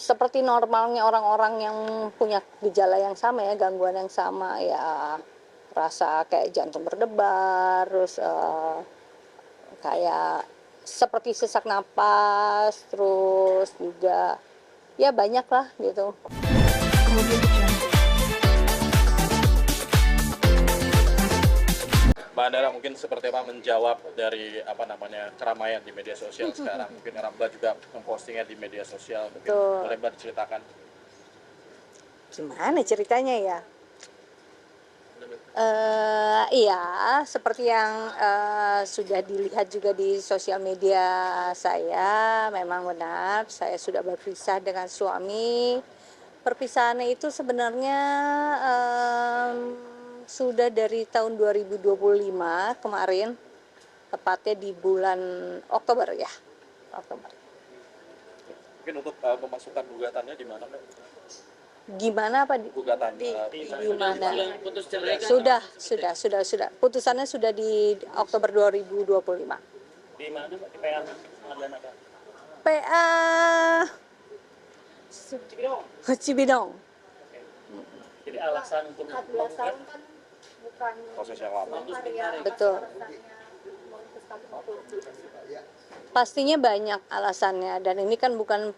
seperti normalnya orang-orang yang punya gejala yang sama ya, gangguan yang sama ya, rasa kayak jantung berdebar, terus kayak seperti sesak napas, terus juga ya banyak lah gitu. Mbak Andara mungkin seperti apa menjawab dari keramaian di media sosial sekarang, mungkin Mbak juga mempostingnya di media sosial, mungkin boleh Mbak diceritakan Gimana ceritanya ya? Iya, seperti yang sudah dilihat juga di sosial media saya, memang benar saya sudah berpisah dengan suami. Perpisahannya itu sebenarnya sudah dari tahun 2025 kemarin, tepatnya di bulan Oktober ya, Oktober. mungkin untuk memasukkan gugatannya di mana Mbak? Gimana apa Gugatan gimana? Sudah. Putusannya sudah di Oktober 2025. Di mana Pak? Di PA Pengadilan apa? PA Cibinong. Jadi alasan untuk 14 tahun kan bukan proses yang lama. betul. Pastinya banyak alasannya, dan ini kan bukan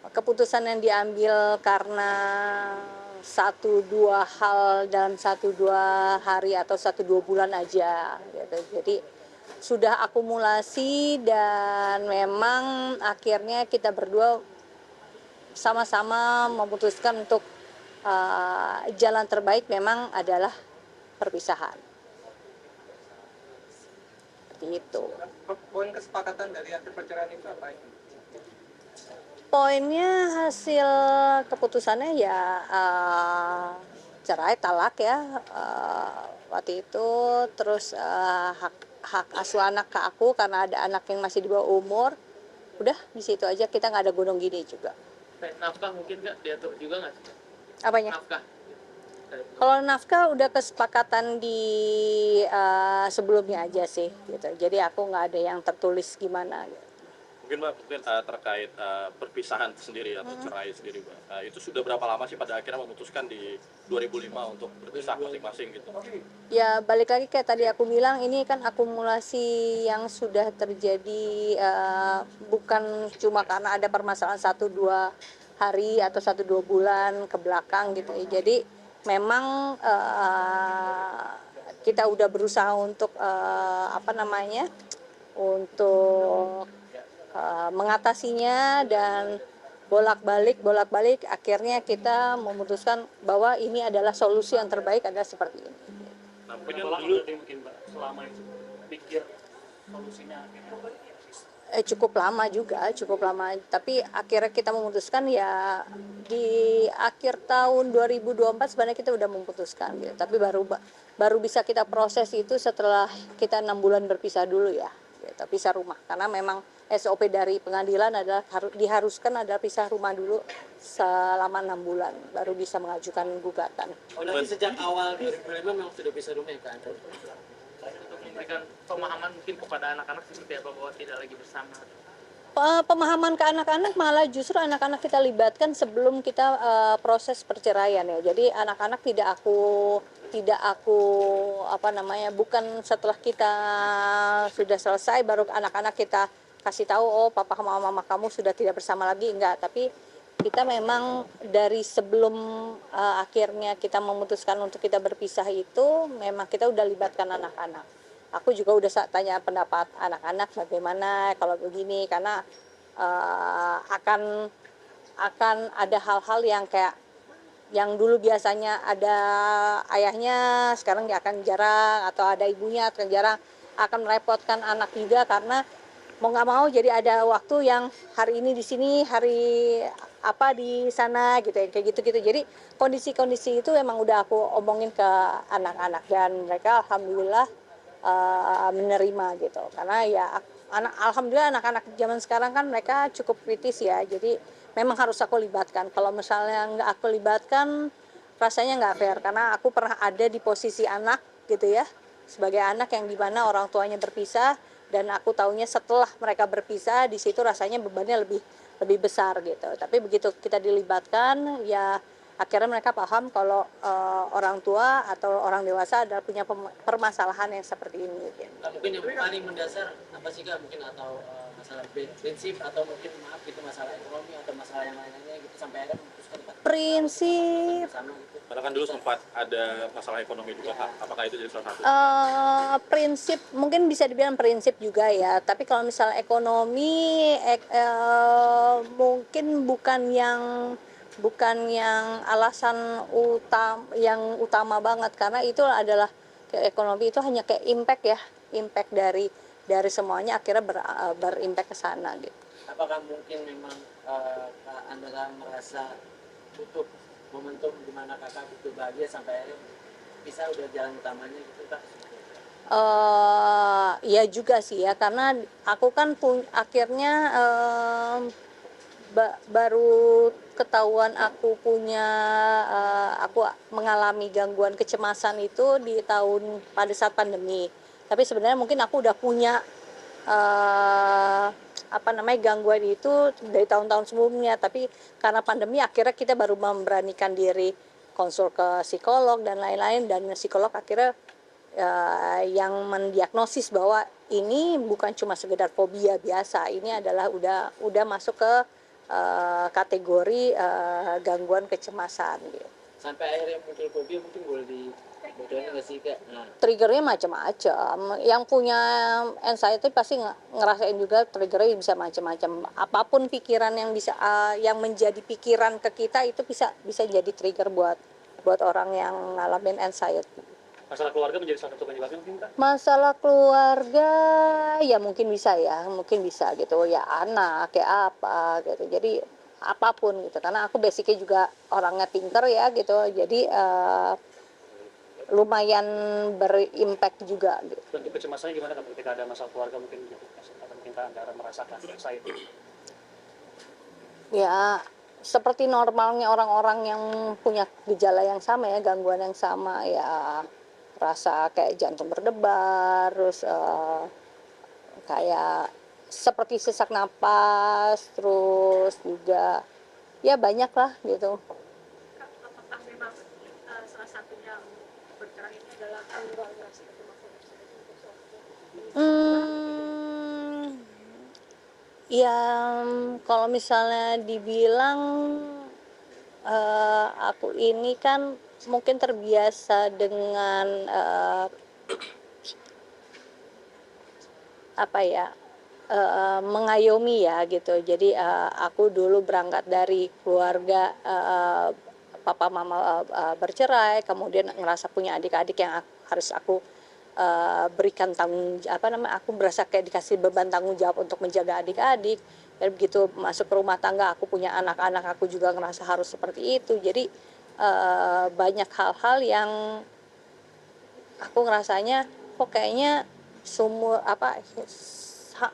keputusan yang diambil karena 1-2 hal dalam 1-2 hari atau 1-2 bulan aja gitu. Jadi sudah akumulasi, dan memang akhirnya kita berdua sama-sama memutuskan untuk jalan terbaik memang adalah perpisahan. Seperti itu. Poin kesepakatan dari hasil perceraian itu apa? Poinnya hasil keputusannya ya cerai, talak ya waktu itu. Terus hak asuh anak ke aku karena ada anak yang masih di bawah umur. Udah di situ aja, kita nggak ada gunung gini juga. nafkah mungkin nggak diatur juga nggak sih? Apanya? Nafkah. Kalau nafkah udah kesepakatan di sebelumnya aja sih gitu. Jadi aku nggak ada yang tertulis gimana gitu. Mungkin Mbak, terkait perpisahan sendiri atau cerai sendiri Mbak, itu sudah berapa lama sih pada akhirnya memutuskan di 2005 untuk berpisah masing-masing gitu? Ya balik lagi kayak tadi aku bilang, ini kan akumulasi yang sudah terjadi, bukan cuma karena ada permasalahan 1-2 hari atau 1-2 bulan ke belakang gitu ya. Jadi memang kita udah berusaha untuk untuk mengatasinya, dan bolak-balik akhirnya kita memutuskan bahwa ini adalah solusi yang terbaik adalah seperti ini. Nah, berapa lama berarti mungkin Mbak selama itu pikir solusinya Cukup lama, tapi akhirnya kita memutuskan ya di akhir tahun 2024 sebenarnya kita udah memutuskan gitu. Tapi baru bisa kita proses itu setelah kita 6 bulan berpisah dulu ya, gitu, pisah rumah. Karena memang SOP dari pengadilan adalah diharuskan adalah pisah rumah dulu selama 6 bulan baru bisa mengajukan gugatan. Berarti sejak awal 2005 memang sudah bisa rumah kan? Untuk memberikan pemahaman mungkin kepada anak-anak seperti apa bahwa tidak lagi bersama. Pemahaman ke anak-anak malah justru anak-anak kita libatkan sebelum kita proses perceraian ya. Jadi anak-anak tidak aku bukan setelah kita sudah selesai baru anak-anak kita kasih tahu, oh papa sama mama kamu sudah tidak bersama lagi, enggak. Tapi kita memang dari sebelum akhirnya kita memutuskan untuk kita berpisah itu memang kita udah libatkan anak-anak. Aku juga udah tanya pendapat anak-anak bagaimana kalau begini, karena akan ada hal-hal yang kayak yang dulu biasanya ada ayahnya sekarang dia akan jarang, atau ada ibunya akan jarang, akan merepotkan anak juga karena mau nggak mau jadi ada waktu yang hari ini di sini, hari apa di sana gitu ya, kayak gitu-gitu. Jadi kondisi-kondisi itu memang udah aku omongin ke anak-anak, dan mereka alhamdulillah menerima gitu. Karena ya alhamdulillah anak-anak zaman sekarang kan mereka cukup kritis ya, jadi memang harus aku libatkan. Kalau misalnya nggak aku libatkan rasanya nggak fair, karena aku pernah ada di posisi anak gitu ya, sebagai anak yang dimana orang tuanya berpisah, dan aku taunya setelah mereka berpisah di situ rasanya bebannya lebih besar gitu. Tapi begitu kita dilibatkan, ya akhirnya mereka paham kalau orang tua atau orang dewasa adalah punya permasalahan yang seperti ini gitu. Mungkin yang paling mendasar apa sih Kak, mungkin atau masalah prinsip atau mungkin maaf gitu masalah ekonomi atau masalah yang lain-lainnya gitu sampai akhirnya memutuskan Kak Prinsip bersama gitu. Karena kan dulu sempat ada masalah ekonomi juga, Kak. Apakah itu jadi salah satu? prinsip mungkin bisa dibilang prinsip juga ya, tapi kalau misalnya ekonomi mungkin bukan yang alasan utama banget, karena itu adalah ekonomi itu hanya kayak impact dari semuanya akhirnya berimpact ke sana gitu. Apakah mungkin memang Kak Anda merasa butuh momentum di mana kakak butuh bahagia sampai akhirnya bisa udah jalan utamanya gitu Kak? Ya juga sih ya, karena aku kan akhirnya baru ketahuan aku mengalami gangguan kecemasan itu pada saat pandemi. Tapi sebenarnya mungkin aku udah punya gangguan itu dari tahun-tahun sebelumnya, tapi karena pandemi akhirnya kita baru memberanikan diri konsul ke psikolog dan lain-lain, dan psikolog akhirnya yang mendiagnosis bahwa ini bukan cuma sekedar fobia biasa, ini adalah udah masuk ke kategori gangguan kecemasan gitu. Sampai akhirnya muncul fobia, mungkin boleh dibocorin nggak sih Kak? Triggernya macam-macam. Yang punya anxiety pasti ngerasain juga triggernya bisa macam-macam. Apapun pikiran yang menjadi pikiran ke kita itu bisa jadi trigger buat orang yang ngalamin anxiety. Masalah keluarga menjadi salah satu penyebabnya mungkin Kak? Masalah keluarga ya mungkin bisa gitu ya, anak kayak apa gitu. Jadi apapun gitu, karena aku basicnya juga orangnya pinter ya gitu, jadi lumayan berimpact juga gitu. Bentuk kecemasannya gimana Kak ketika ada masalah keluarga mungkin gitu? Atau mungkin Kak Anda merasakan anxiety? Ya seperti normalnya orang-orang yang punya gejala yang sama ya, gangguan yang sama ya, rasa kayak jantung berdebar, terus kayak seperti sesak napas, terus juga ya banyak lah gitu. Apakah memang salah satu yang bercerai ini adalah keluarga seperti maksudnya? Ya kalau misalnya dibilang aku ini kan mungkin terbiasa dengan mengayomi ya gitu. Jadi aku dulu berangkat dari keluarga papa mama bercerai, kemudian ngerasa punya adik-adik yang harus aku berikan aku berasa kayak dikasih beban tanggung jawab untuk menjaga adik-adik. Dan begitu masuk ke rumah tangga, aku punya anak-anak, aku juga ngerasa harus seperti itu. Jadi banyak hal-hal yang aku ngerasanya kok kayaknya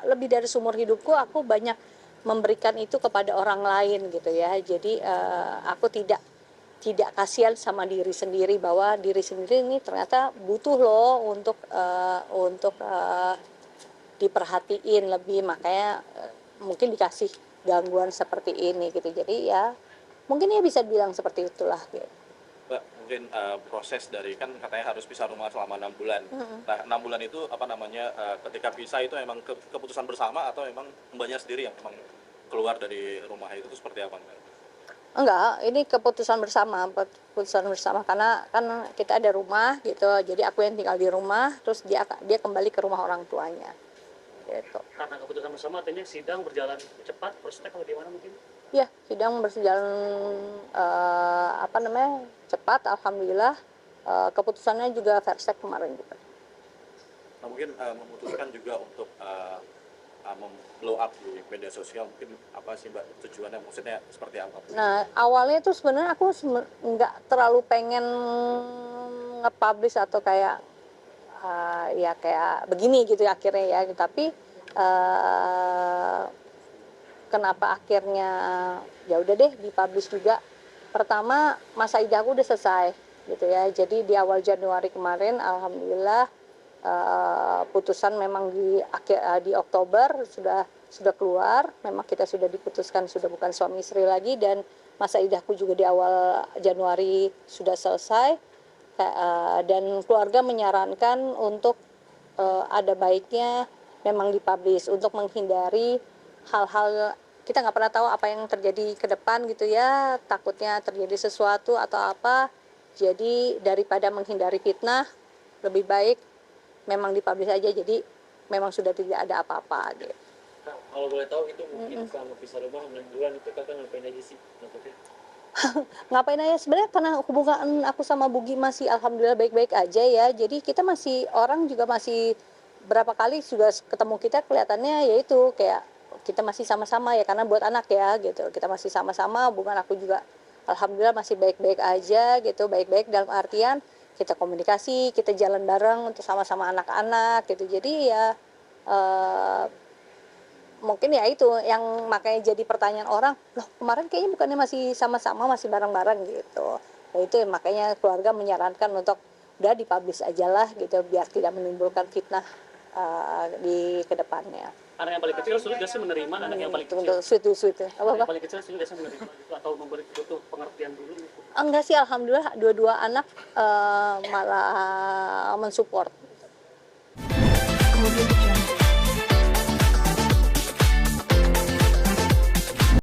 lebih dari seumur hidupku aku banyak memberikan itu kepada orang lain gitu ya. Jadi aku tidak kasihan sama diri sendiri, bahwa diri sendiri ini ternyata butuh loh untuk diperhatiin lebih, makanya mungkin dikasih gangguan seperti ini gitu. Jadi ya mungkin ya bisa bilang seperti itulah gitu. Mbak, mungkin proses dari, kan katanya harus pisah rumah selama 6 bulan. Nah, 6 bulan itu ketika pisah itu emang keputusan bersama atau emang mbaknya sendiri yang emang keluar dari rumah itu seperti apa? Enggak, ini keputusan bersama karena kan kita ada rumah gitu. Jadi aku yang tinggal di rumah, terus dia kembali ke rumah orang tuanya. Gitu. Karena keputusan bersama artinya sidang berjalan cepat, prosesnya kalau gimana mungkin? Ya, sidang berjalan cepat, alhamdulillah. Keputusannya juga versek kemarin juga. Nah, mungkin memutuskan juga untuk blow up di media sosial, mungkin apa sih Mbak tujuannya, maksudnya seperti apa? Nah, awalnya tuh sebenarnya aku nggak terlalu pengen nge-publish atau kayak kayak begini gitu akhirnya ya, tapi kenapa akhirnya ya udah deh dipublish juga. Pertama, masa idah aku udah selesai gitu ya. Jadi di awal Januari kemarin alhamdulillah putusan memang di Oktober sudah sudah keluar, memang kita sudah diputuskan sudah bukan suami istri lagi, dan masa idahku juga di awal Januari sudah selesai. Dan keluarga menyarankan untuk ada baiknya memang dipublish untuk menghindari hal-hal, kita nggak pernah tahu apa yang terjadi ke depan gitu ya, takutnya terjadi sesuatu atau apa. Jadi daripada menghindari fitnah, lebih baik memang dipublish aja, jadi memang sudah tidak ada apa-apa gitu. Kak, kalau boleh tahu itu mungkin selama pisah rumah 6 bulan itu kakak ngapain aja sih? Maksudnya Ngapain aja sebenarnya, karena hubungan aku sama Bugi masih alhamdulillah baik-baik aja ya, jadi kita masih, orang juga masih berapa kali juga ketemu kita kelihatannya yaitu kayak kita masih sama-sama ya, karena buat anak ya gitu, kita masih sama-sama, hubungan aku juga alhamdulillah masih baik-baik aja gitu, baik-baik dalam artian kita komunikasi, kita jalan bareng untuk sama-sama anak-anak gitu, jadi ya mungkin ya itu yang makanya jadi pertanyaan orang, loh kemarin kayaknya bukannya masih sama-sama, masih bareng-bareng gitu. Nah itu makanya keluarga menyarankan untuk udah dipublish aja lah gitu, biar tidak menimbulkan fitnah di kedepannya. Anak yang paling kecil sulit gak sih menerima anak yang paling Itu kecil? untuk sweet Anak yang apa? paling kecil sulit gak sih menerima itu atau memberi butuh pengertian dulu? Enggak sih, alhamdulillah dua-dua anak malah mensupport. Kemudian